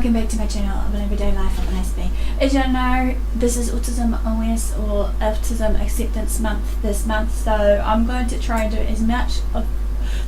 welcome back to my channel of an everyday life of an Aspie. As you know, this is Autism Awareness or Autism Acceptance month this month, so I'm going to try and do as much of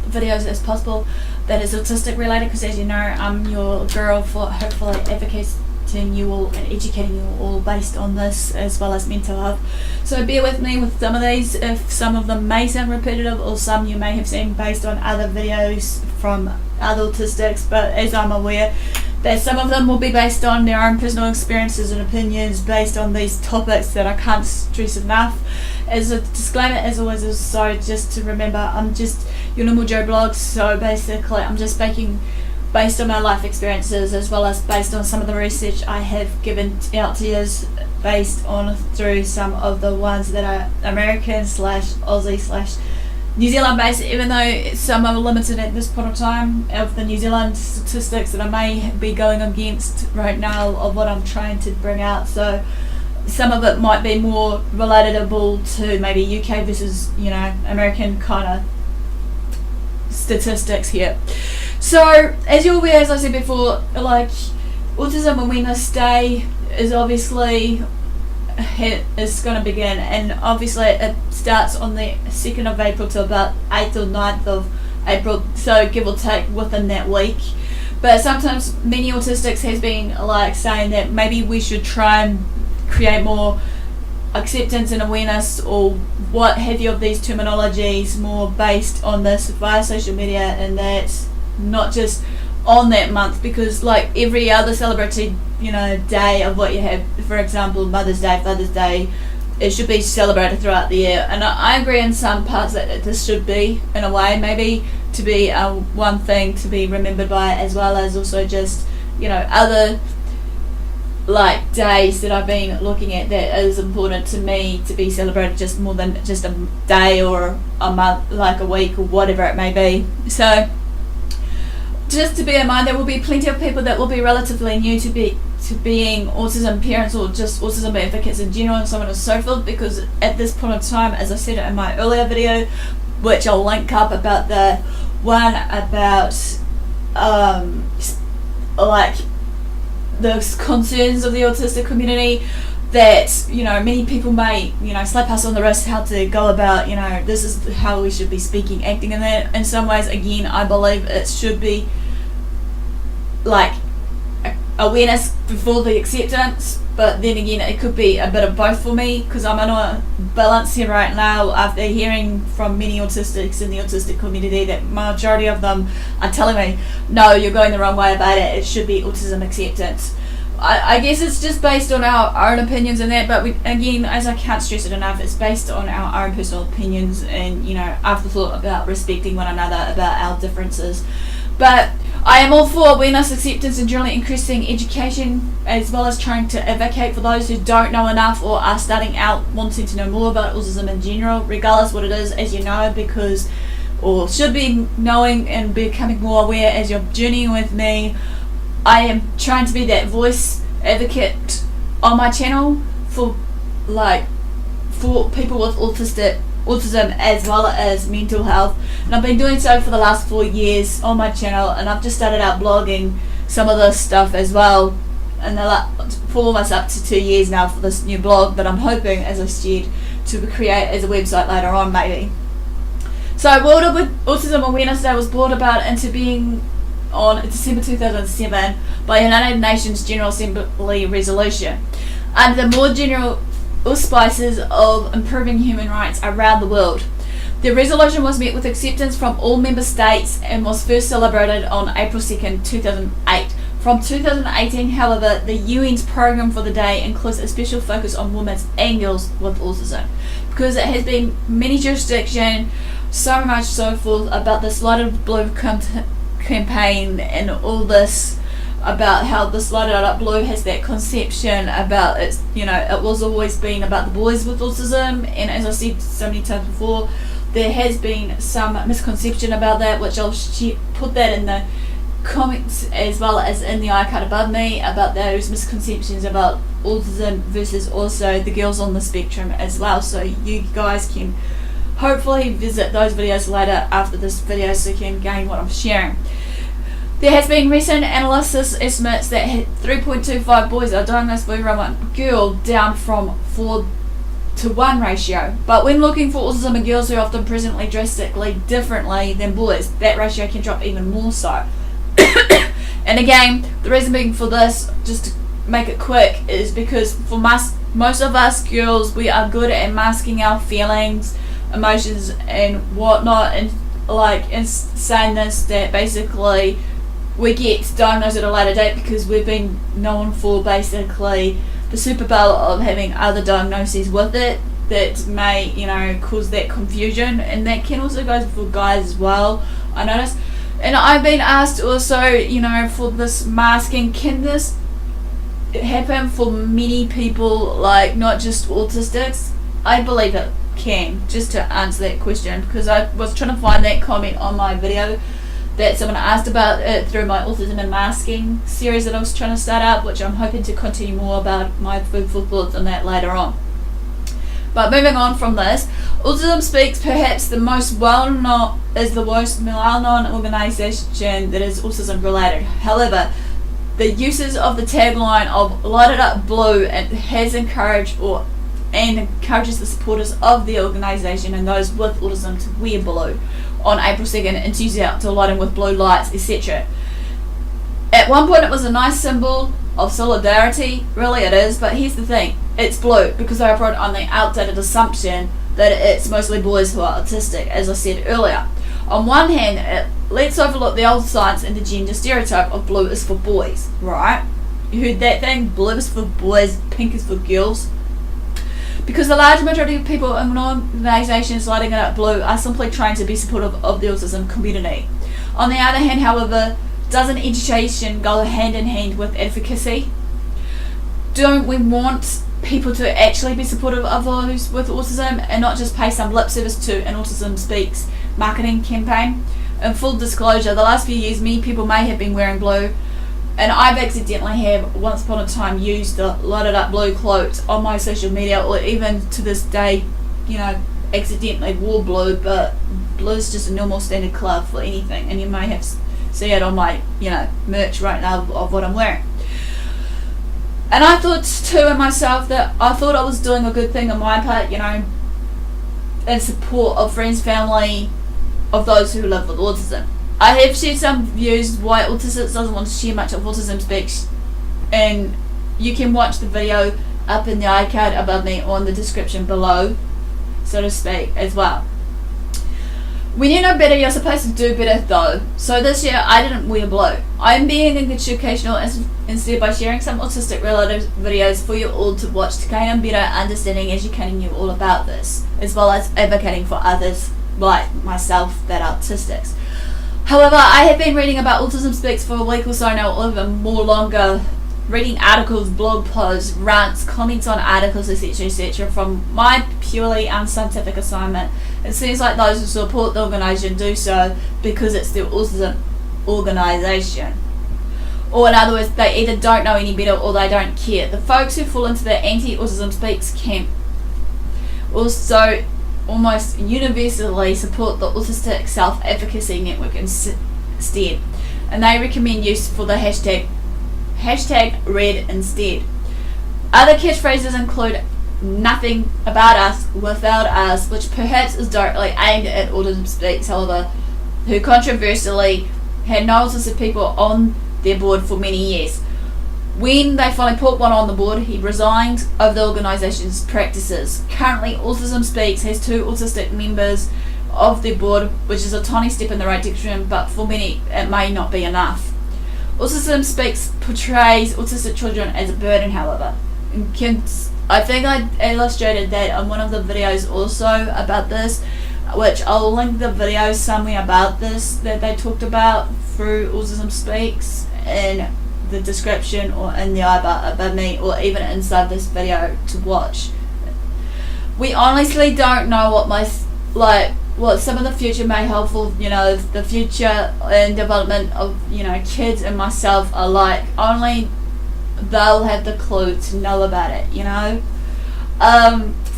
the videos as possible that is autistic related, because as you know, I'm your girl for hopefully advocating you all and educating you all based on this, as well as mental health. So bear with me with some of these, if some of them may sound repetitive or some you may have seen based on other videos from other autistics, but as I'm aware that some of them will be based on their own personal experiences and opinions based on these topics that I can't stress enough. As a disclaimer, as always, is so just to remember, I'm just your normal Joe blogs, so basically I'm just speaking based on my life experiences as well as based on some of the research I have given out to you, based on through some of the ones that are American / Aussie / New Zealand based, even though some are limited at this point of time of the New Zealand statistics that I may be going against right now of what I'm trying to bring out. So some of it might be more relatable to maybe UK versus, you know, American kind of statistics here. So as you're aware, as I said before, like Autism Awareness Day is obviously is going to begin, and obviously it starts on the 2nd of April to about 8th or 9th of April, so give or take within that week. But sometimes many autistics has been like saying that maybe we should try and create more acceptance and awareness or what have you of these terminologies more based on this via social media, and that's not just on that month, because like every other celebrated, you know, day of what you have, for example Mother's Day, Father's Day, it should be celebrated throughout the year. And I agree in some parts that this should be, in a way, maybe to be one thing to be remembered by, as well as also just, you know, other like days that I've been looking at that is important to me to be celebrated just more than just a day or a month, like a week or whatever it may be. So just to bear in mind, there will be plenty of people that will be relatively new to being autism parents or just autism advocates in general and so on and so forth, because at this point in time, as I said in my earlier video, which I'll link up, about the one about like the concerns of the autistic community, that, you know, many people may, you know, slap us on the wrist how to go about, you know, this is how we should be speaking, acting in that. In some ways, again, I believe it should be like awareness before the acceptance, but then again it could be a bit of both for me, because I'm on a balance here right now after hearing from many autistics in the autistic community that majority of them are telling me, no, you're going the wrong way about it, it should be autism acceptance. I guess it's just based on our own opinions and that, but we, again, as I can't stress it enough, it's based on our own personal opinions and, you know, afterthought about respecting one another, about our differences. But I am all for awareness, acceptance, and generally increasing education, as well as trying to advocate for those who don't know enough or are starting out wanting to know more about autism in general, regardless what it is, as you know, because, or should be knowing and becoming more aware as you're journeying with me. I am trying to be that voice advocate on my channel for people with autism as well as mental health, and I've been doing so for the last 4 years on my channel, and I've just started out blogging some of this stuff as well, and for almost up to 2 years now for this new blog that I'm hoping, as I said, to create as a website later on maybe. So World Autism Awareness Day was brought about into being on December 2007 by United Nations General Assembly resolution under the more general auspices of improving human rights around the world. The resolution was met with acceptance from all member states and was first celebrated on April 2nd, 2008. From 2018, however, the UN's program for the day includes a special focus on women and girls with autism, because it has been many jurisdictions, so much so forth about this Light of Blue campaign and all this about how this Light Up Blue has that conception about it's, you know, it was always been about the boys with autism, and as I said so many times before, there has been some misconception about that, which I'll put that in the comments as well as in the icon above me, about those misconceptions about autism versus also the girls on the spectrum as well, so you guys can hopefully visit those videos later after this video so you can gain what I'm sharing. There has been recent analysis estimates that 3.25 boys are diagnosed with every 1 girl, down from 4-to-1 ratio. But when looking for autism in girls who are often presently drastically differently than boys, that ratio can drop even more so. And again, the reason being for this, just to make it quick, is because for most of us girls, we are good at masking our feelings, emotions and whatnot, and like in saying this, that basically we get diagnosed at a later date because we've been known for basically the superpower of having other diagnoses with it that may, cause that confusion, and that can also go for guys as well, I notice. And I've been asked also, for this masking, can this happen for many people, like not just autistics? I believe it can, just to answer that question, because I was trying to find that comment on my video that someone asked about it through my autism and masking series that I was trying to start up, which I'm hoping to continue more about my food for thoughts on that later on. But moving on from this, Autism Speaks, perhaps the most well-known organisation that is autism related. However, the uses of the tagline of "Light It Up Blue" has encouraged and encourages the supporters of the organisation and those with autism to wear blue on April 2nd and to use out to lighting with blue lights, etc. At one point it was a nice symbol of solidarity, really it is, but here's the thing, it's blue because I brought on the outdated assumption that it's mostly boys who are autistic, as I said earlier. On one hand, let's overlook the old science and the gender stereotype of blue is for boys, right? You heard that thing? Blue is for boys, pink is for girls. Because the large majority of people in organisations lighting it up blue are simply trying to be supportive of the autism community. On the other hand, however, doesn't education go hand in hand with advocacy? Don't we want people to actually be supportive of those with autism and not just pay some lip service to an Autism Speaks marketing campaign? In full disclosure, the last few years many people may have been wearing blue, and I've accidentally once upon a time used the Light It Up Blue quote on my social media, or even to this day, accidentally wore blue, but blue is just a normal standard colour for anything, and you may have see it on my merch right now of what I'm wearing. And I thought too in myself that I thought I was doing a good thing on my part, in support of friends, family, of those who live with autism. I have shared some views why Autism doesn't want to share much of Autism Speaks, and you can watch the video up in the iCard above me or in the description below, so to speak, as well. When you know better, you're supposed to do better though. So this year I didn't wear blue. I'm being educational instead by sharing some autistic related videos for you all to watch to gain a better understanding, educating you all about this, as well as advocating for others like myself that are autistics. However, I have been reading about Autism Speaks for a week or so now, or even more longer, reading articles, blog posts, rants, comments on articles, etc. from my purely unscientific assignment. It seems like those who support the organisation do so because it's the autism organisation. Or in other words, they either don't know any better or they don't care. The folks who fall into the anti-Autism Speaks camp also almost universally support the Autistic Self-Advocacy Network instead. And they recommend use for the hashtag #RED instead. Other catchphrases include "nothing about us without us," which perhaps is directly aimed at Autism Speaks, however, who controversially had no autistic people on their board for many years. When they finally put one on the board, he resigned over the organisation's practices. Currently, Autism Speaks has 2 autistic members of their board, which is a tiny step in the right direction, but for many it may not be enough. Autism Speaks portrays autistic children as a burden, however. I think I illustrated that in one of the videos also about this, which I'll link the video somewhere about this that they talked about through Autism Speaks in the description or in the iBar above me, or even inside this video to watch. We honestly don't know what some of the future may hold for the future and development of kids and myself are like. Only they'll have the clue to know about it.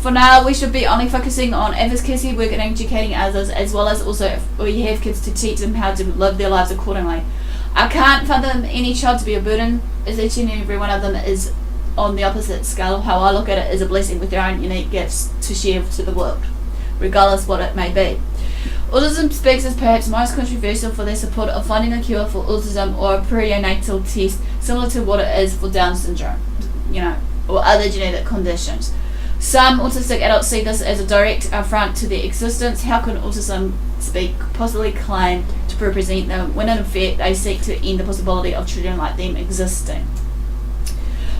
For now we should be only focusing on advocacy work and educating others, as well as also if we have kids to teach them how to live their lives accordingly. I can't fathom any child to be a burden, as each and every one of them is on the opposite scale. How I look at it is a blessing with their own unique gifts to share to the world, regardless what it may be. Autism Speaks is perhaps most controversial for their support of finding a cure for autism or a perinatal test similar to what it is for Down syndrome, or other genetic conditions. Some autistic adults see this as a direct affront to their existence. How can Autism Speak possibly claim to represent them when in effect they seek to end the possibility of children like them existing?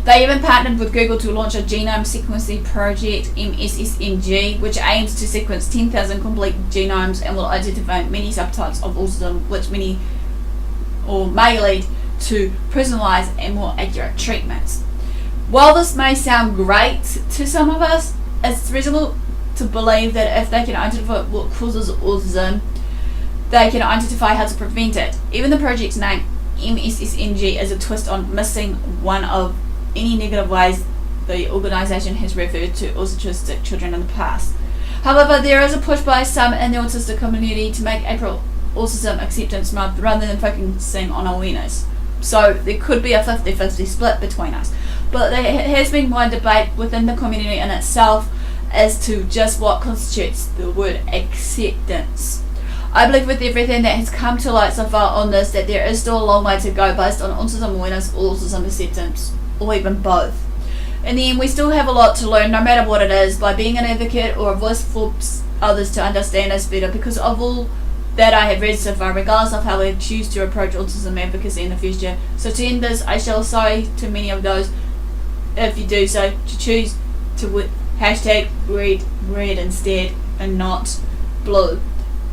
They even partnered with Google to launch a genome sequencing project, MSSNG, which aims to sequence 10,000 complete genomes and will identify many subtypes of autism, which may lead to personalised and more accurate treatments. While this may sound great to some of us, it's reasonable to believe that if they can identify what causes autism, they can identify how to prevent it. Even the project's name, MSSNG, is a twist on missing one of any negative ways the organisation has referred to autistic children in the past. However, there is a push by some in the autistic community to make April Autism Acceptance Month rather than focusing on awareness. So there could be a 50-50 split between us. But there has been wide debate within the community in itself as to just what constitutes the word acceptance. I believe with everything that has come to light so far on this that there is still a long way to go based on autism awareness or autism acceptance, or even both. In the end, we still have a lot to learn, no matter what it is, by being an advocate or a voice for others to understand us better, because of all that I have read so far, regardless of how we choose to approach autism advocacy in the future. So to end this, I shall say to many of those, if you do so, to choose to hashtag read red instead and not blue.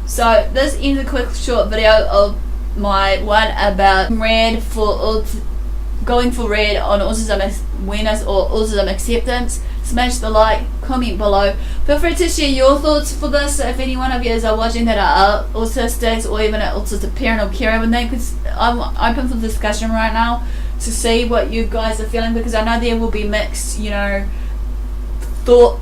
So this ends a quick short video of my one about going for red on autism awareness or autism acceptance. Smash the like, comment below. Feel free to share your thoughts for this if any one of you are watching that are autistics or even an autistic parent or carer with them, because I'm open for discussion right now to see what you guys are feeling, because I know there will be mixed,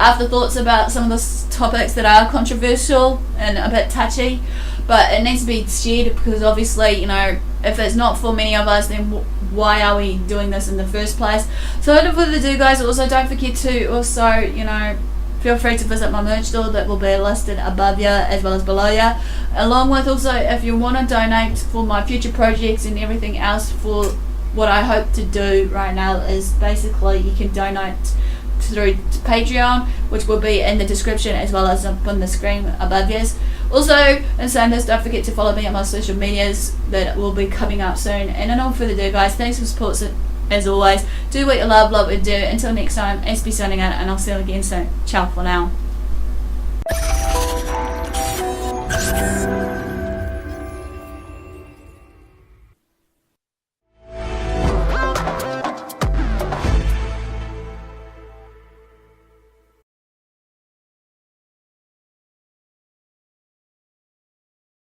afterthoughts about some of the topics that are controversial and a bit touchy, but it needs to be shared, because obviously, if it's not for many of us, then why are we doing this in the first place? So without further ado, guys, also don't forget to feel free to visit my merch store that will be listed above you as well as below you, along with also if you want to donate for my future projects and everything else. For what I hope to do right now is basically you can donate through Patreon, which will be in the description as well as up on the screen above you. Also, in saying this, don't forget to follow me on my social medias that will be coming up soon. And no further ado, guys, thanks for support as always. Do what you love what we do. Until next time, Aspie signing out, and I'll see you again soon. Ciao for now.